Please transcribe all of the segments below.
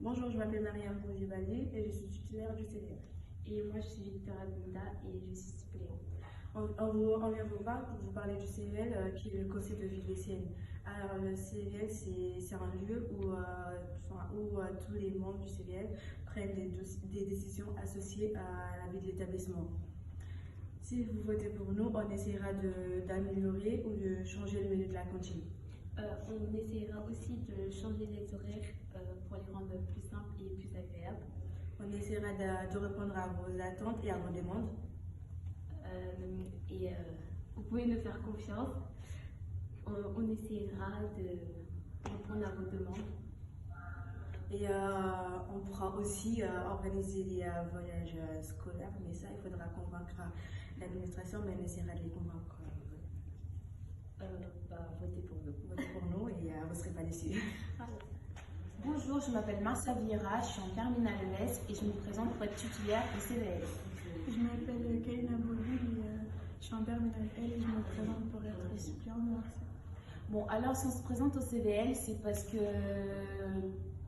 Bonjour, je m'appelle Mariam Boujibali et je suis titulaire du CVL. Et moi, je suis Victoria Bunda et je suis suppléante. On vient vous voir pour vous parler du CVL qui est le conseil de vie lycéenne. Alors, le CVL, c'est un lieu où tous les membres du CVL prennent des décisions associées à la vie de l'établissement. Si vous votez pour nous, on essaiera d'améliorer ou de changer le menu de la cantine. On essaiera aussi de changer les horaires pour les rendre plus simples et plus agréables. On essaiera de répondre à vos attentes et à vos demandes. Vous pouvez nous faire confiance. On essaiera de répondre à vos demandes. Et on pourra aussi organiser des voyages scolaires, mais ça, il faudra convaincre l'administration, mais on essaiera de les convaincre. Votez pour nous. Votez pour nous et vous ne serez pas déçus. Bonjour, je m'appelle Marcia Vieira, je suis en terminale ES et je me présente pour être titulaire au CVL. Je m'appelle Kaina Boulou et je suis en terminale L et je me présente pour être suppléante. Bon, alors si on se présente au CVL, c'est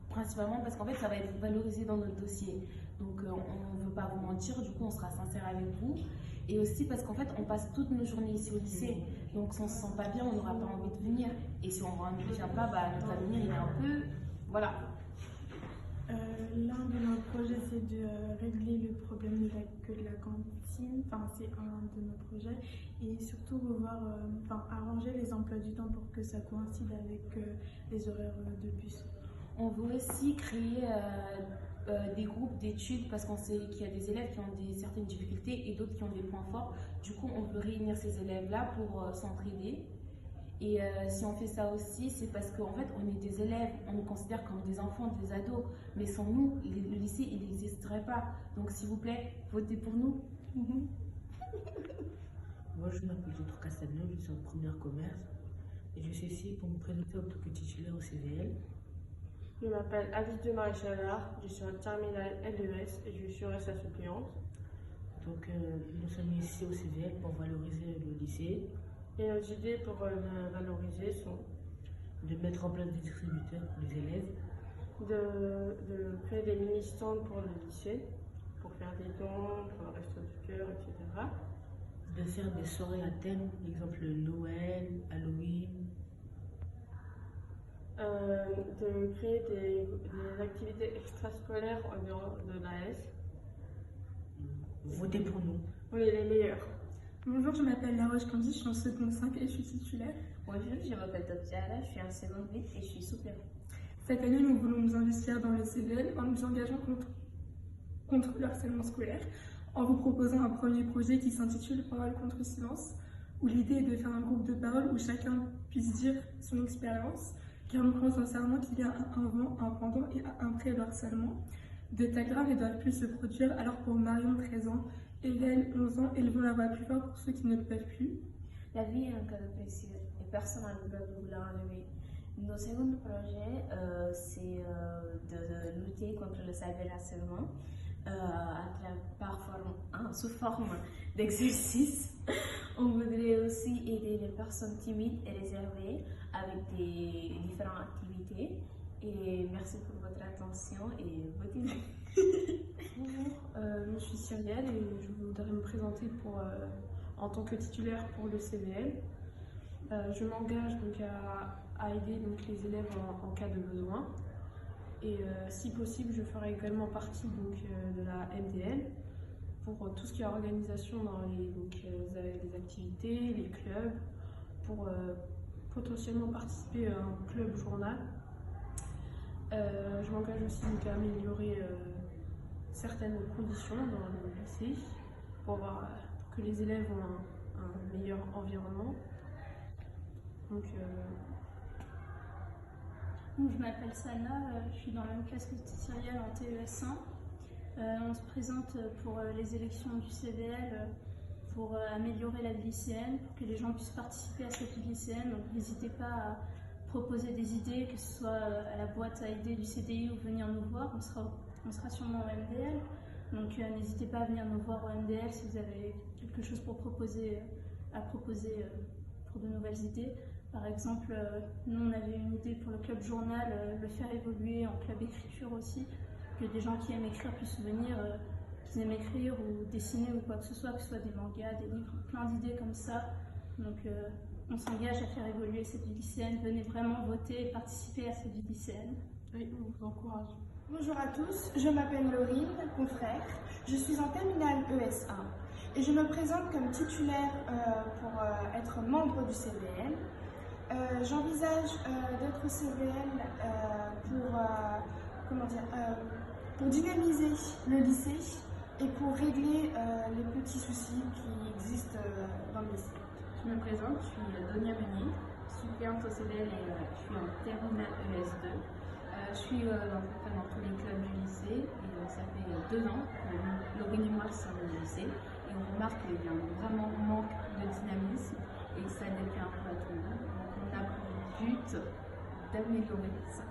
principalement parce qu'en fait ça va être valorisé dans notre dossier. Donc on ne veut pas vous mentir, du coup on sera sincère avec vous. Et aussi parce qu'en fait on passe toutes nos journées ici au lycée. Donc si on ne se sent pas bien, on n'aura pas envie de venir. Et si on ne vient pas, notre avenir il est un peu... Voilà. L'un de nos projets, c'est de régler le problème de la queue de la cantine. Enfin, c'est un de nos projets. Et surtout, arranger les emplois du temps pour que ça coïncide avec les horaires de bus. On veut aussi créer des groupes d'études parce qu'on sait qu'il y a des élèves qui ont certaines difficultés et d'autres qui ont des points forts. Du coup, on veut réunir ces élèves-là pour s'entraider. Et si on fait ça aussi, c'est parce qu'en fait, on est des élèves, on nous considère comme des enfants, des ados. Mais sans nous, le lycée, il n'existerait pas. Donc, s'il vous plaît, votez pour nous. Moi, je m'appelle Dr Castelnau, je suis en première commerce. Et je suis ici pour me présenter en tant que titulaire au CVL. Je m'appelle Alice de Maréchal, je suis en terminale LES et je serai sa suppléante. Donc, nous sommes ici au CVL pour valoriser le lycée. Et nos idées pour le valoriser sont de mettre en place des distributeurs pour les élèves, de créer des mini-stands pour le lycée, pour faire des dons, pour le resto du cœur, etc. De faire des soirées à thème, par exemple Noël, Halloween. De créer des activités extrascolaires en dehors de l'AS. Votez pour nous. On est les meilleurs. Bonjour, je m'appelle Laroche Candy, je suis en seconde 5 et je suis titulaire. Bonjour, je m'appelle Tatiana, je suis en seconde 8 et je suis suppléante. Cette année, nous voulons nous investir dans le CVL en nous engageant contre le harcèlement scolaire, en vous proposant un premier projet qui s'intitule Parole contre le silence, où l'idée est de faire un groupe de parole où chacun puisse dire son expérience, car nous croyons sincèrement qu'il y a un avant, un pendant et un après le harcèlement. De telles drames ne doivent plus se produire, alors pour Marion, 13 ans, et Gaëlle, 11 ans, élevons la voix plus fort pour ceux qui ne le peuvent plus. La vie est un cadeau précieux et personne ne peut vous l'enlever. Nos second projet, c'est de lutter contre le cyberharcèlement sous forme d'exercice. On voudrait aussi aider les personnes timides et réservées avec des différentes activités. Et merci pour votre attention et votez-nous. Bonjour, je suis Cyrielle et je voudrais me présenter en tant que titulaire pour le CVL. Je m'engage donc à aider donc, les élèves en cas de besoin. Et si possible, je ferai également partie de la MDL pour tout ce qui est organisation dans les activités, les clubs, pour potentiellement participer à un club journal. Je m'engage aussi donc, à améliorer certaines conditions dans le lycée pour que les élèves ont un meilleur environnement. Donc, je m'appelle Sana, je suis dans la même classe que Cyrielle en TES1. On se présente pour les élections du CVL pour améliorer la vie lycéenne, pour que les gens puissent participer à cette vie lycéenne. Donc n'hésitez pas à proposer des idées, que ce soit à la boîte à idées du CDI ou venir nous voir. On sera sûrement au MDL. Donc n'hésitez pas à venir nous voir au MDL si vous avez quelque chose pour proposer pour de nouvelles idées. Par exemple, nous on avait une idée pour le club journal, le faire évoluer en club écriture aussi, que des gens qui aiment écrire puissent venir, qu'ils aiment écrire ou dessiner ou quoi que ce soit des mangas, des livres, plein d'idées comme ça. Donc on s'engage à faire évoluer cette vie lycéenne. Venez vraiment voter et participer à cette vie lycéenne. Oui, on vous encourage. Bonjour à tous, je m'appelle Laurine, confrère. Je suis en terminale ES1 et je me présente comme titulaire pour être membre du CVL. J'envisage d'être au CVL pour dynamiser le lycée et pour régler les petits soucis qui existent dans le lycée. Je me présente, je suis Donia Meunier, suppléante au CVL et je suis en terminale ES2. Je suis dans tous les clubs du lycée et ça fait 2 ans que Laurine et moi sommes au lycée et on remarque qu'il y a vraiment un manque de dynamisme et que ça déplaît un peu à tout le monde. Donc on a pour but d'améliorer ça.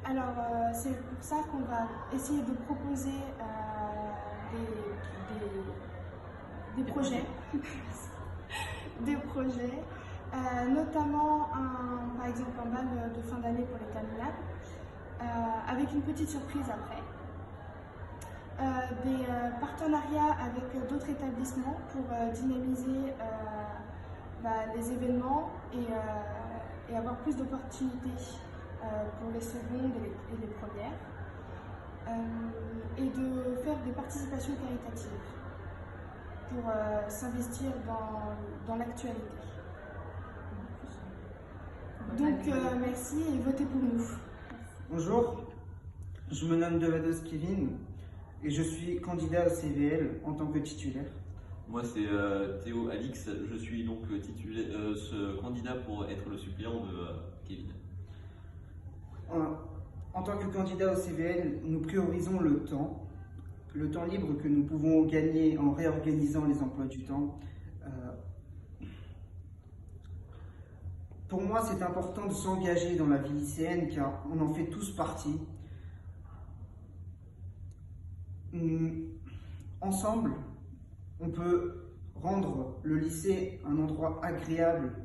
Alors c'est pour ça qu'on va essayer de proposer des projets, notamment par exemple un bal de fin d'année pour les terminales, avec une petite surprise après. Des partenariats avec d'autres établissements pour dynamiser les événements et avoir plus d'opportunités pour les secondes et les premières, et de faire des participations caritatives pour s'investir dans l'actualité. Donc merci et votez pour nous. Bonjour, je me nomme Devados Kevin et je suis candidat au CVL en tant que titulaire. Moi c'est Théo Alix, je suis donc candidat pour être le suppléant de Kevin. En tant que candidat au CVL, nous priorisons le temps libre que nous pouvons gagner en réorganisant les emplois du temps. Pour moi, c'est important de s'engager dans la vie lycéenne car on en fait tous partie. Ensemble, on peut rendre le lycée un endroit agréable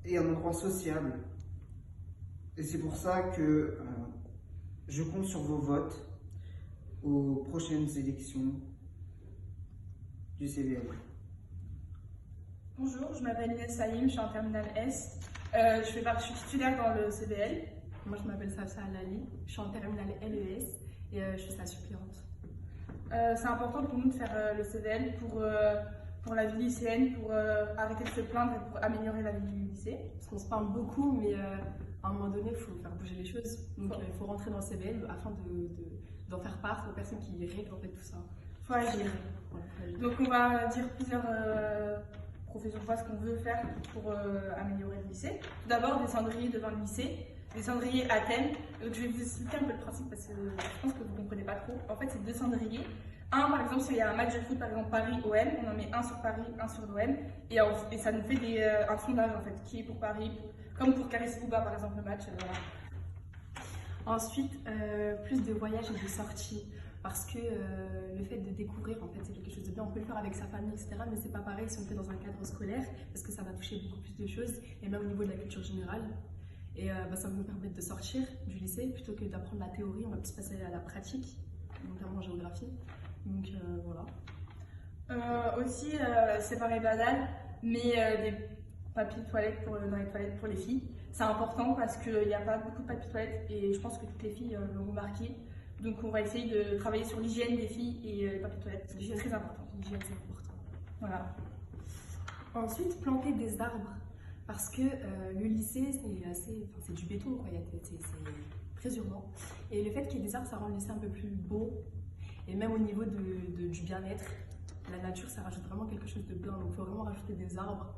et un endroit sociable. Et c'est pour ça que je compte sur vos votes aux prochaines élections du CVL. Bonjour, je m'appelle Inès Saïm, je suis en terminale S. Je suis titulaire dans le CVL. Moi, je m'appelle Safsa Alali, je suis en terminale LES et je suis sa suppléante. C'est important pour nous de faire le CVL pour la vie lycéenne, pour arrêter de se plaindre et pour améliorer la vie du lycée. Parce qu'on se parle beaucoup, mais à un moment donné, il faut faire bouger les choses. Donc il faut rentrer dans le CVL afin d'en faire part aux personnes qui règlent en fait tout ça. Il faut agir. Donc on va dire plusieurs professions, ce qu'on veut faire pour améliorer le lycée. Tout d'abord, des cendriers devant le lycée, des cendriers à thème. Donc je vais vous expliquer un peu le principe parce que je pense que vous ne comprenez pas trop. En fait, c'est 2 cendriers. Un, par exemple, s'il y a un match de foot, par exemple Paris-OM, on en met un sur Paris, un sur l'OM, et ça nous fait un sondage en fait, qui est pour Paris, comme pour Caris-Bouba par exemple, le match. Voilà. Ensuite, plus de voyages et de sorties. Parce que le fait de découvrir, en fait, c'est quelque chose de bien. On peut le faire avec sa famille, etc. Mais c'est pas pareil si on le fait dans un cadre scolaire, parce que ça va toucher beaucoup plus de choses, et même au niveau de la culture générale. Et ça va nous permettre de sortir du lycée, plutôt que d'apprendre la théorie, on va plus passer à la pratique, notamment en géographie. Donc voilà. Aussi, c'est pareil banal, mais des papiers de toilette dans les toilettes pour les filles. C'est important parce qu'il n'y a pas beaucoup de papiers de toilette, et je pense que toutes les filles l'ont remarqué. Donc on va essayer de travailler sur l'hygiène des filles et les papiers de toilette. C'est très important. L'hygiène, c'est important. Voilà. Ensuite, planter des arbres. Parce que le lycée, c'est du béton, quoi. C'est très urbain. Et le fait qu'il y ait des arbres, ça rend le lycée un peu plus beau. Et même au niveau du bien-être, la nature, ça rajoute vraiment quelque chose de bien. Donc il faut vraiment rajouter des arbres.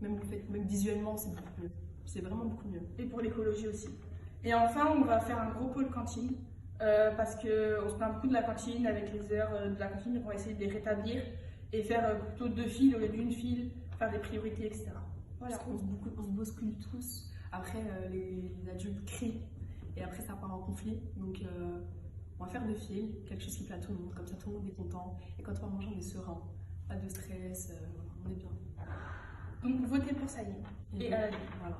Même visuellement, c'est beaucoup mieux. C'est vraiment beaucoup mieux. Et pour l'écologie aussi. Et enfin, on va faire un gros pôle cantine. Parce qu'on se plaint beaucoup de la cantine, avec les heures de la cantine, on va essayer de les rétablir et faire plutôt 2 files au lieu d'une file, faire des priorités, etc. Voilà. On se bouscule tous, après les adultes crient et après ça part en conflit. Donc on va faire 2 files, quelque chose qui plaît à tout le monde, comme ça tout le monde est content et quand on va manger on est serein, pas de stress. on est bien. Donc votez pour Salim et Aladin. Voilà.